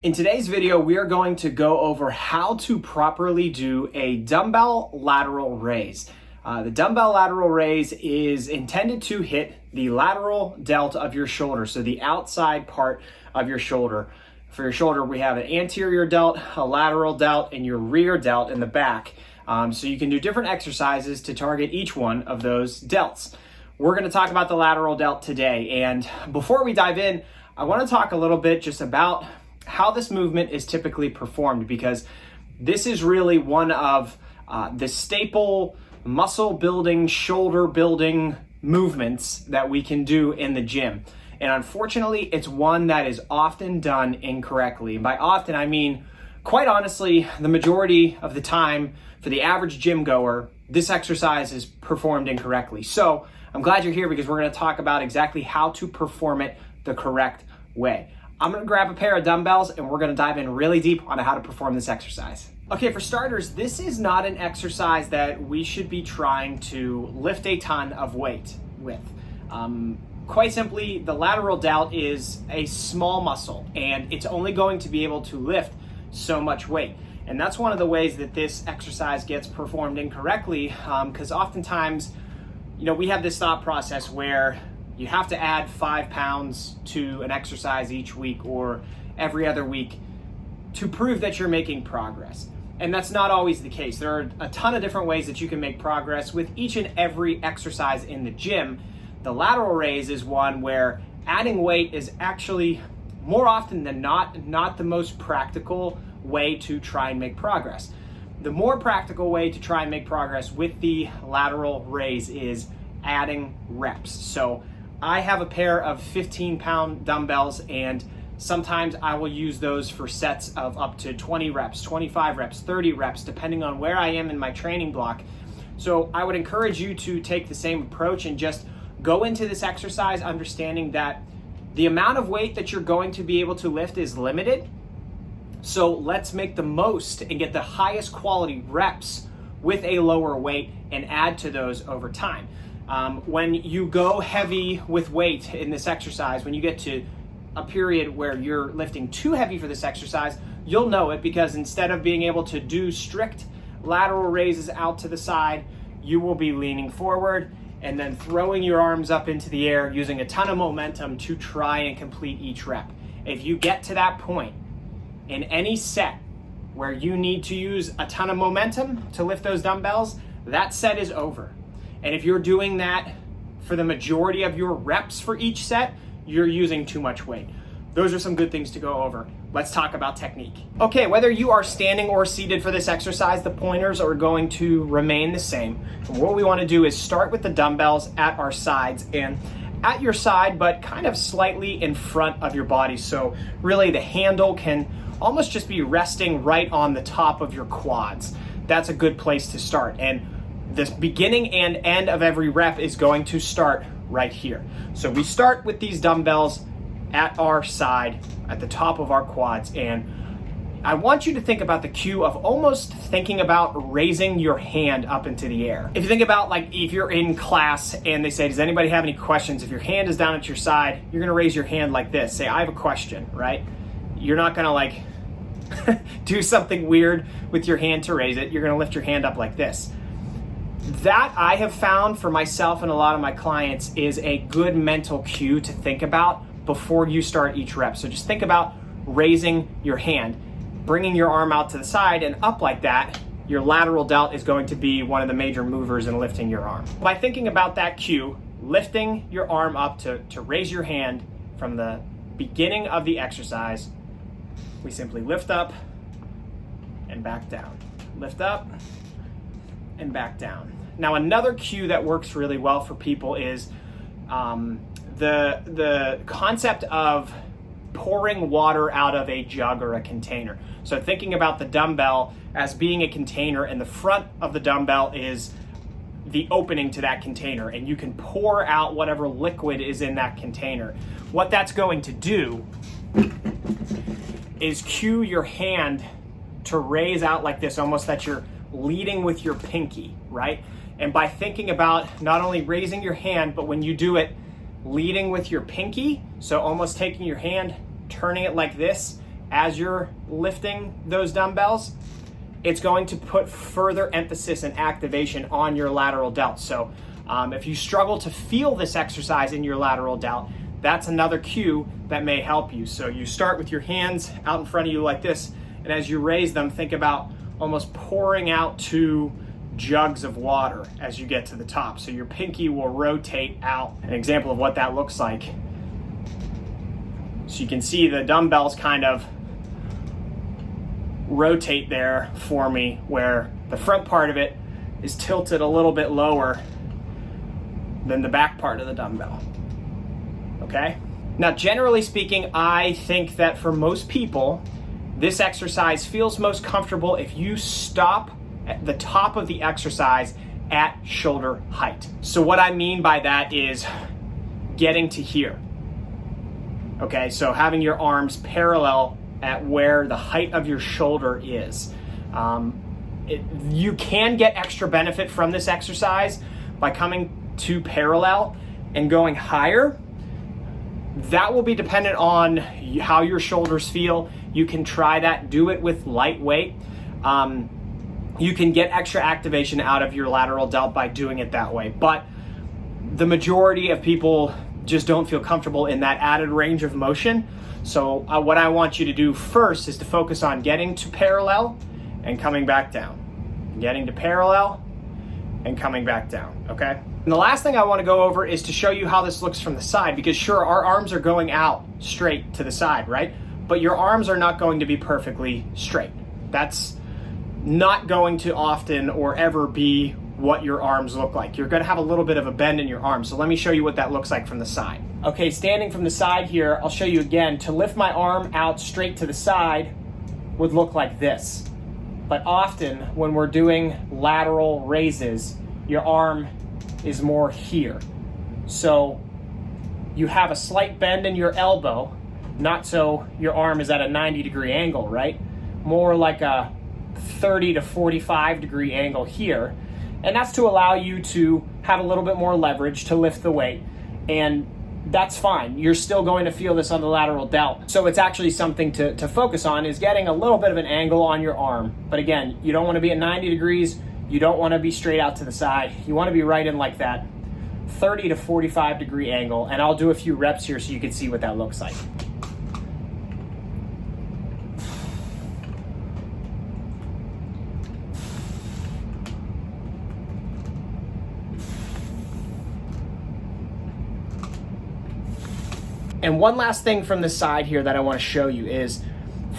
In today's video, we are going to go over how to properly do a dumbbell lateral raise. The dumbbell lateral raise is intended to hit the lateral delt of your shoulder, so the outside part of your shoulder. For your shoulder, we have an anterior delt, a lateral delt, and your rear delt in the back. So you can do different exercises to target each one of those delts. We're going to talk about the lateral delt today, and before we dive in, I want to talk a little bit just about how this movement is typically performed, because this is really one of the staple muscle building, shoulder building movements that we can do in the gym. And unfortunately, it's one that is often done incorrectly. And by often, I mean, quite honestly, the majority of the time for the average gym goer, this exercise is performed incorrectly. So I'm glad you're here, because we're going to talk about exactly how to perform it the correct way. I'm gonna grab a pair of dumbbells and we're gonna dive in really deep on how to perform this exercise. Okay, for starters, this is not an exercise that we should be trying to lift a ton of weight with. Quite simply, the lateral delt is a small muscle and it's only going to be able to lift so much weight. And that's one of the ways that this exercise gets performed incorrectly, because oftentimes, we have this thought process where you have to add 5 pounds to an exercise each week or every other week to prove that you're making progress. And that's not always the case. There are a ton of different ways that you can make progress with each and every exercise in the gym. The lateral raise is one where adding weight is actually, more often than not the most practical way to try and make progress. The more practical way to try and make progress with the lateral raise is adding reps. So I have a pair of 15-pound dumbbells, and sometimes I will use those for sets of up to 20 reps, 25 reps, 30 reps, depending on where I am in my training block. So I would encourage you to take the same approach and just go into this exercise understanding that the amount of weight that you're going to be able to lift is limited. So let's make the most and get the highest quality reps with a lower weight and add to those over time. When you go heavy with weight in this exercise, when you get to a period where you're lifting too heavy for this exercise, you'll know it, because instead of being able to do strict lateral raises out to the side, you will be leaning forward and then throwing your arms up into the air using a ton of momentum to try and complete each rep. If you get to that point in any set where you need to use a ton of momentum to lift those dumbbells, that set is over. And if you're doing that for the majority of your reps for each set, you're using too much weight. Those are some good things to go over. Let's talk about technique. Okay, whether you are standing or seated for this exercise, the pointers are going to remain the same. And what we want to do is start with the dumbbells at our sides and at your side, but kind of slightly in front of your body. So really the handle can almost just be resting right on the top of your quads. That's a good place to start. And this beginning and end of every rep is going to start right here. So we start with these dumbbells at our side, at the top of our quads, and I want you to think about the cue of almost thinking about raising your hand up into the air. If you think about, like, if you're in class and they say, does anybody have any questions? If your hand is down at your side, you're gonna raise your hand like this. Say, I have a question, right? You're not gonna do something weird with your hand to raise it. You're gonna lift your hand up like this. That, I have found for myself and a lot of my clients, is a good mental cue to think about before you start each rep. So just think about raising your hand, bringing your arm out to the side and up like that. Your lateral delt is going to be one of the major movers in lifting your arm. By thinking about that cue, lifting your arm up to raise your hand from the beginning of the exercise, we simply lift up and back down. Lift up and back down. Now, another cue that works really well for people is the concept of pouring water out of a jug or a container. So thinking about the dumbbell as being a container, and the front of the dumbbell is the opening to that container, and you can pour out whatever liquid is in that container. What that's going to do is cue your hand to raise out like this, almost that you're leading with your pinky, right? And by thinking about not only raising your hand, but when you do it, leading with your pinky, so almost taking your hand, turning it like this, as you're lifting those dumbbells, it's going to put further emphasis and activation on your lateral delt. So if you struggle to feel this exercise in your lateral delt, that's another cue that may help you. So you start with your hands out in front of you like this, and as you raise them, think about almost pouring out 2 jugs of water as you get to the top. So your pinky will rotate out. An example of what that looks like. So you can see the dumbbells kind of rotate there for me, where the front part of it is tilted a little bit lower than the back part of the dumbbell. Okay? Now, generally speaking, I think that for most people, this exercise feels most comfortable if you stop at the top of the exercise at shoulder height. So what I mean by that is getting to here. Okay, so having your arms parallel at where the height of your shoulder is. You can get extra benefit from this exercise by coming to parallel and going higher. That will be dependent on how your shoulders feel. You can try that, do it with light weight. You can get extra activation out of your lateral delt by doing it that way. But the majority of people just don't feel comfortable in that added range of motion. So what I want you to do first is to focus on getting to parallel and coming back down. Getting to parallel and coming back down, okay? And the last thing I want to go over is to show you how this looks from the side, because sure, our arms are going out straight to the side, right? But your arms are not going to be perfectly straight. That's not going to often or ever be what your arms look like. You're going to have a little bit of a bend in your arms. So let me show you what that looks like from the side. Okay, standing from the side here, I'll show you again. To lift my arm out straight to the side would look like this. But often when we're doing lateral raises, your arm is more here. So you have a slight bend in your elbow, not so your arm is at a 90-degree angle, right? More like a 30 to 45 degree angle here. And that's to allow you to have a little bit more leverage to lift the weight. And that's fine. You're still going to feel this on the lateral delt. So it's actually something to focus on, is getting a little bit of an angle on your arm. But again, you don't want to be at 90 degrees. You don't want to be straight out to the side. You want to be right in like that 30 to 45 degree angle. And I'll do a few reps here so you can see what that looks like. And one last thing from the side here that I want to show you is,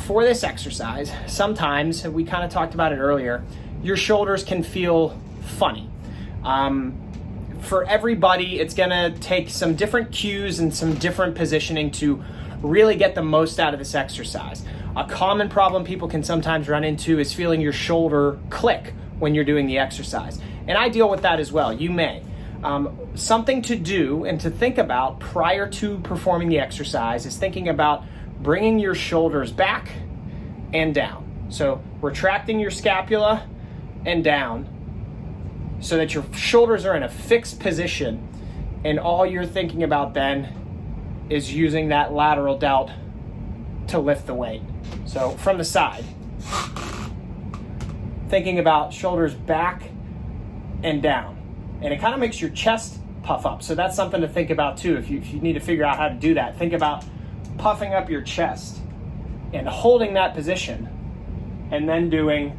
for this exercise, sometimes, we kind of talked about it earlier, your shoulders can feel funny. For everybody, it's going to take some different cues and some different positioning to really get the most out of this exercise. A common problem people can sometimes run into is feeling your shoulder click when you're doing the exercise. And I deal with that as well. You may. Something to do and to think about prior to performing the exercise is thinking about bringing your shoulders back and down. So retracting your scapula and down so that your shoulders are in a fixed position, and all you're thinking about then is using that lateral delt to lift the weight. So from the side, thinking about shoulders back and down. And it kind of makes your chest puff up. So that's something to think about too. If you need to figure out how to do that, think about puffing up your chest and holding that position and then doing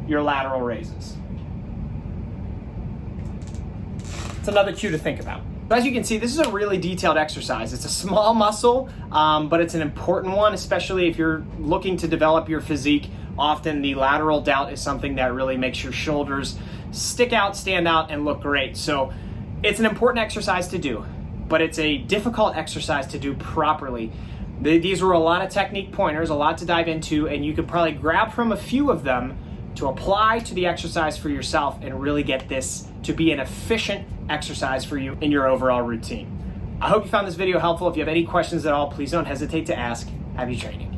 your lateral raises. It's another cue to think about. As you can see, this is a really detailed exercise. It's a small muscle, but it's an important one, especially if you're looking to develop your physique. Often the lateral delt is something that really makes your shoulders stick out, stand out, and look great. So it's an important exercise to do, but it's a difficult exercise to do properly. These were a lot of technique pointers, a lot to dive into, and you could probably grab from a few of them to apply to the exercise for yourself and really get this to be an efficient exercise for you in your overall routine. I hope you found this video helpful. If you have any questions at all, please don't hesitate to ask. Happy training.